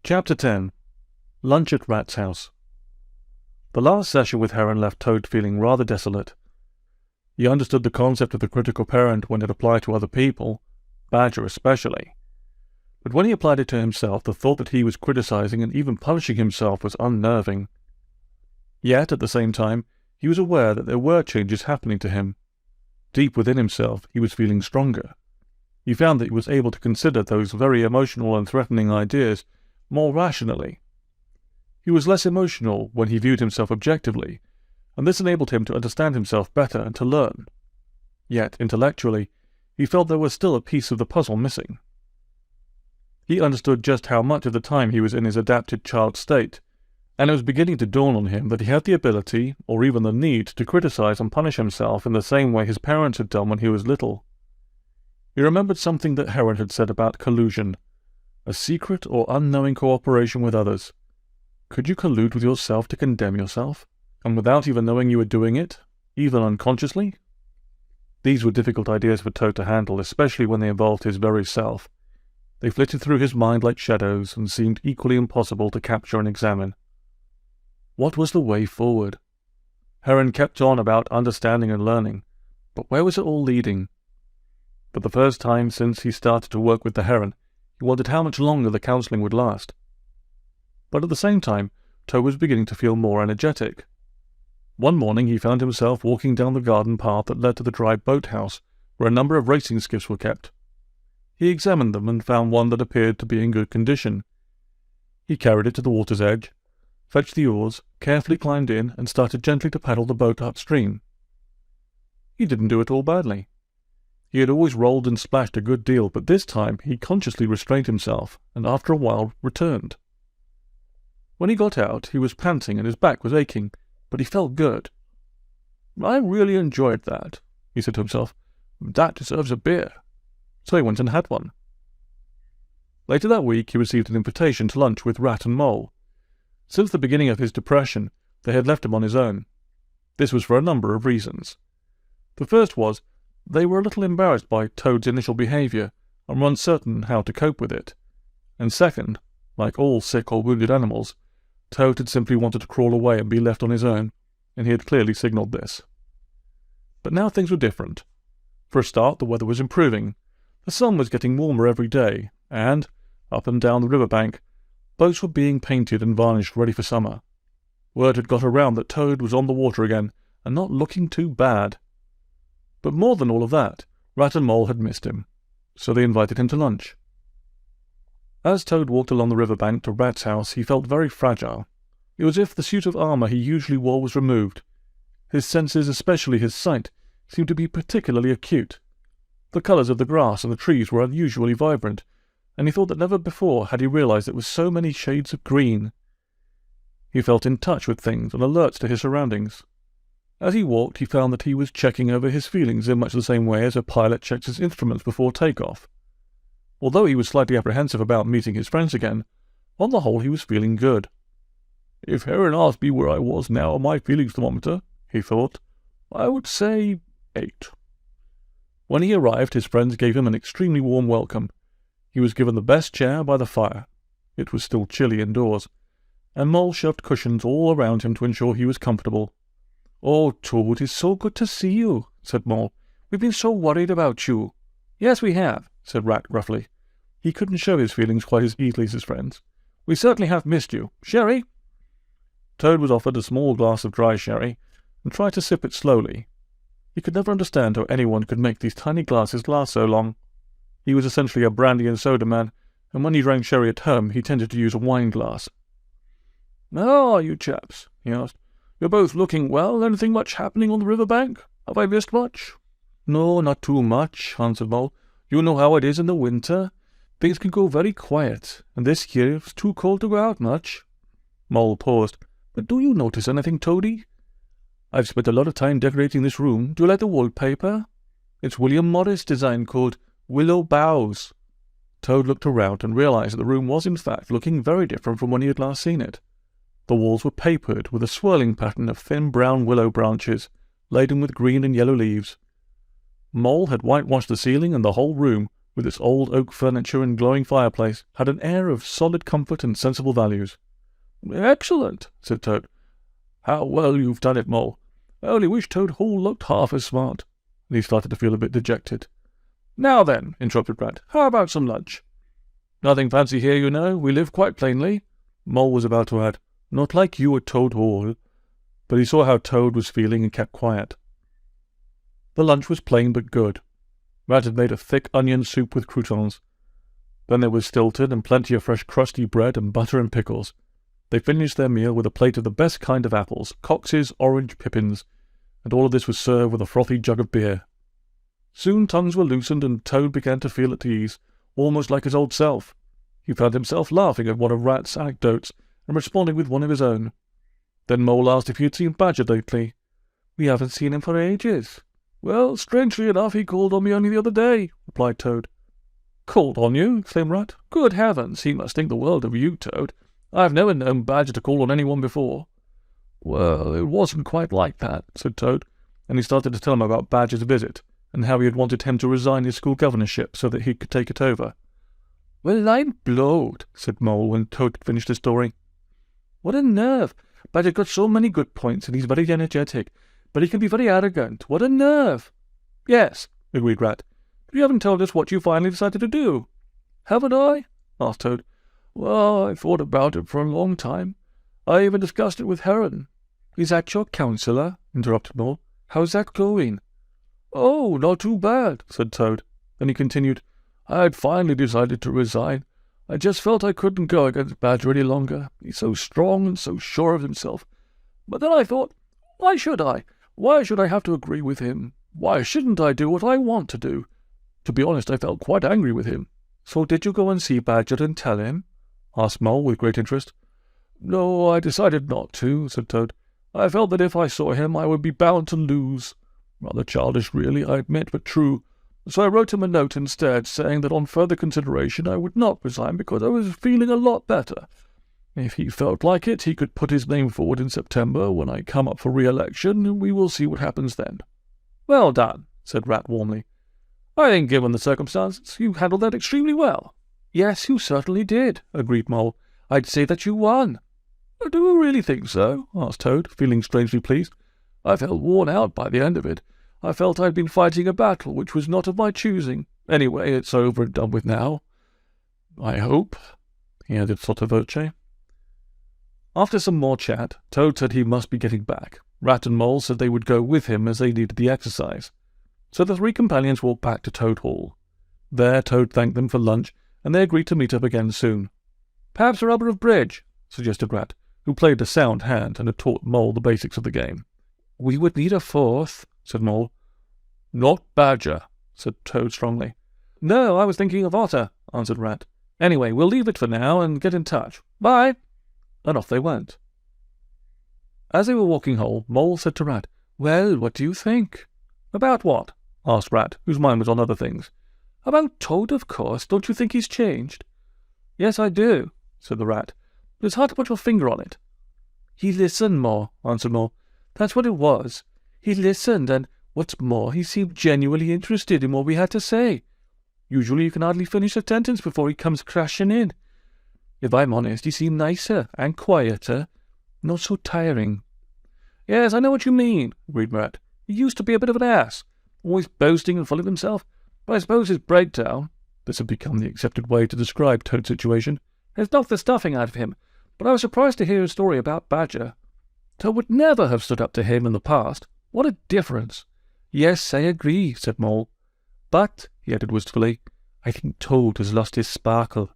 Chapter 10. Lunch at Rat's House. The last session with Heron left Toad feeling rather desolate. He understood the concept of the critical parent when it applied to other people, Badger especially. But when he applied it to himself, the thought that he was criticizing and even punishing himself was unnerving. Yet, at the same time, he was aware that there were changes happening to him. Deep within himself, he was feeling stronger. He found that he was able to consider those very emotional and threatening ideas more rationally. He was less emotional when he viewed himself objectively, and this enabled him to understand himself better and to learn. Yet, intellectually, he felt there was still a piece of the puzzle missing. He understood just how much of the time he was in his adapted child state, and it was beginning to dawn on him that he had the ability, or even the need, to criticize and punish himself in the same way his parents had done when he was little. He remembered something that Heron had said about collusion, a secret or unknowing cooperation with others. Could you collude with yourself to condemn yourself, and without even knowing you were doing it, even unconsciously? These were difficult ideas for Toad to handle, especially when they involved his very self. They flitted through his mind like shadows and seemed equally impossible to capture and examine. What was the way forward? Heron kept on about understanding and learning, but where was it all leading? For the first time since he started to work with the Heron, he wondered how much longer the counselling would last. But at the same time, Toad was beginning to feel more energetic. One morning he found himself walking down the garden path that led to the dry boathouse, where a number of racing skiffs were kept. He examined them and found one that appeared to be in good condition. He carried it to the water's edge, fetched the oars, carefully climbed in, and started gently to paddle the boat upstream. He didn't do it all badly. He had always rolled and splashed a good deal, but this time he consciously restrained himself, and after a while returned. When he got out, he was panting and his back was aching, but he felt good. "I really enjoyed that," he said to himself. "That deserves a beer." So he went and had one. Later that week he received an invitation to lunch with Rat and Mole. Since the beginning of his depression, they had left him on his own. This was for a number of reasons. The first was, they were a little embarrassed by Toad's initial behaviour and were uncertain how to cope with it. And second, like all sick or wounded animals, Toad had simply wanted to crawl away and be left on his own, and he had clearly signalled this. But now things were different. For a start, the weather was improving. The sun was getting warmer every day, and, up and down the riverbank, boats were being painted and varnished ready for summer. Word had got around that Toad was on the water again, and not looking too bad. But more than all of that, Rat and Mole had missed him, so they invited him to lunch. As Toad walked along the riverbank to Rat's house, he felt very fragile. It was as if the suit of armour he usually wore was removed. His senses, especially his sight, seemed to be particularly acute. The colours of the grass and the trees were unusually vibrant, and he thought that never before had he realised there were so many shades of green. He felt in touch with things and alert to his surroundings. As he walked, he found that he was checking over his feelings in much the same way as a pilot checks his instruments before takeoff. Although he was slightly apprehensive about meeting his friends again, on the whole he was feeling good. "If Heron asked me where I was now on my feelings thermometer," he thought, "I would say 8. When he arrived, his friends gave him an extremely warm welcome. He was given the best chair by the fire. It was still chilly indoors, and Mole shoved cushions all around him to ensure he was comfortable. "Oh, Toad, it's so good to see you," said Mole. "We've been so worried about you." "Yes, we have," said Rat gruffly. He couldn't show his feelings quite as easily as his friends. "We certainly have missed you. Sherry?" Toad was offered a small glass of dry sherry, and tried to sip it slowly. He could never understand how anyone could make these tiny glasses last so long. He was essentially a brandy and soda man, and when he drank sherry at home, he tended to use a wine glass. "How are you chaps?" he asked. "You're both looking well. Anything much happening on the river bank? Have I missed much?" "No, not too much," answered Mole. "You know how it is in the winter. Things can go very quiet, and this year it's too cold to go out much." Mole paused. "But do you notice anything, Toady?" "I've spent a lot of time decorating this room. Do you like the wallpaper? It's William Morris design called Willow Boughs." Toad looked around and realized that the room was in fact looking very different from when he had last seen it. The walls were papered with a swirling pattern of thin brown willow branches, laden with green and yellow leaves. Mole had whitewashed the ceiling and the whole room, with its old oak furniture and glowing fireplace, had an air of solid comfort and sensible values. "Excellent," said Toad. "How well you've done it, Mole. I only wish Toad Hall looked half as smart." And he started to feel a bit dejected. "Now then," interrupted Rat, "how about some lunch?" "Nothing fancy here, you know. We live quite plainly." Mole was about to add, "Not like you at Toad Hall," but he saw how Toad was feeling and kept quiet. The lunch was plain but good. Rat had made a thick onion soup with croutons. Then there was Stilton and plenty of fresh crusty bread and butter and pickles. They finished their meal with a plate of the best kind of apples, Cox's orange pippins, and all of this was served with a frothy jug of beer. Soon tongues were loosened and Toad began to feel at ease, almost like his old self. He found himself laughing at one of Rat's anecdotes and responding with one of his own. Then Mole asked if he had seen Badger lately. "We haven't seen him for ages." "Well, strangely enough, he called on me only the other day," replied Toad. "Called on you?" exclaimed Rat. "Good heavens, he must think the world of you, Toad. I've never known Badger to call on anyone before." "Well, it wasn't quite like that," said Toad, and he started to tell him about Badger's visit, and how he had wanted him to resign his school governorship so that he could take it over. "Well, I'm blowed," said Mole when Toad had finished his story. "What a nerve! Badger's got so many good points, and he's very energetic, but he can be very arrogant. What a nerve!" "Yes," agreed Rat, "but you haven't told us what you finally decided to do." "Haven't I?" asked Toad. "Well, I thought about it for a long time. I even discussed it with Heron." "Is that your counsellor?" interrupted Mole. "How's that going?" "Oh, not too bad," said Toad. Then he continued, "I had finally decided to resign. I just felt I couldn't go against Badger any longer. He's so strong and so sure of himself. But then I thought, why should I? Why should I have to agree with him? Why shouldn't I do what I want to do? To be honest, I felt quite angry with him." "So did you go and see Badger and tell him?" asked Mole with great interest. "No, I decided not to," said Toad. "I felt that if I saw him I would be bound to lose. Rather childish, really, I admit, but true. So I wrote him a note instead, saying that on further consideration I would not resign because I was feeling a lot better. If he felt like it, he could put his name forward in September when I come up for re-election, and we will see what happens then." "Well done," said Rat warmly. "I think, given the circumstances, you handled that extremely well." "Yes, you certainly did," agreed Mole. "I'd say that you won." "Do you really think so?" asked Toad, feeling strangely pleased. "I felt worn out by the end of it. I felt I'd been fighting a battle which was not of my choosing. Anyway, it's over and done with now. I hope," he added sotto voce. After some more chat, Toad said he must be getting back. Rat and Mole said they would go with him as they needed the exercise. So the three companions walked back to Toad Hall. There Toad thanked them for lunch, and they agreed to meet up again soon. "Perhaps a rubber of bridge," suggested Rat, who played a sound hand and had taught Mole the basics of the game. "We would need a fourth," said Mole. "Not Badger," said Toad strongly. "No, I was thinking of Otter," answered Rat. "Anyway, we'll leave it for now and get in touch. Bye!" And off they went. As they were walking home, Mole said to Rat, "Well, what do you think?" "About what?" asked Rat, whose mind was on other things. "About Toad, of course. Don't you think he's changed?" "Yes, I do," said the Rat. "But it's hard to put your finger on it." "He listened more," answered Mole. "That's what it was. He listened, and, what's more, he seemed genuinely interested in what we had to say. Usually you can hardly finish a sentence before he comes crashing in. If I'm honest, he seemed nicer and quieter, not so tiring." "Yes, I know what you mean," agreed Rat. "He used to be a bit of an ass, always boasting and full of himself. But I suppose his breakdown," this had become the accepted way to describe Toad's situation, "has knocked the stuffing out of him. But I was surprised to hear his story about Badger. Toad would never have stood up to him in the past. What a difference!" "Yes, I agree," said Mole. "But," he added wistfully, "I think Toad has lost his sparkle."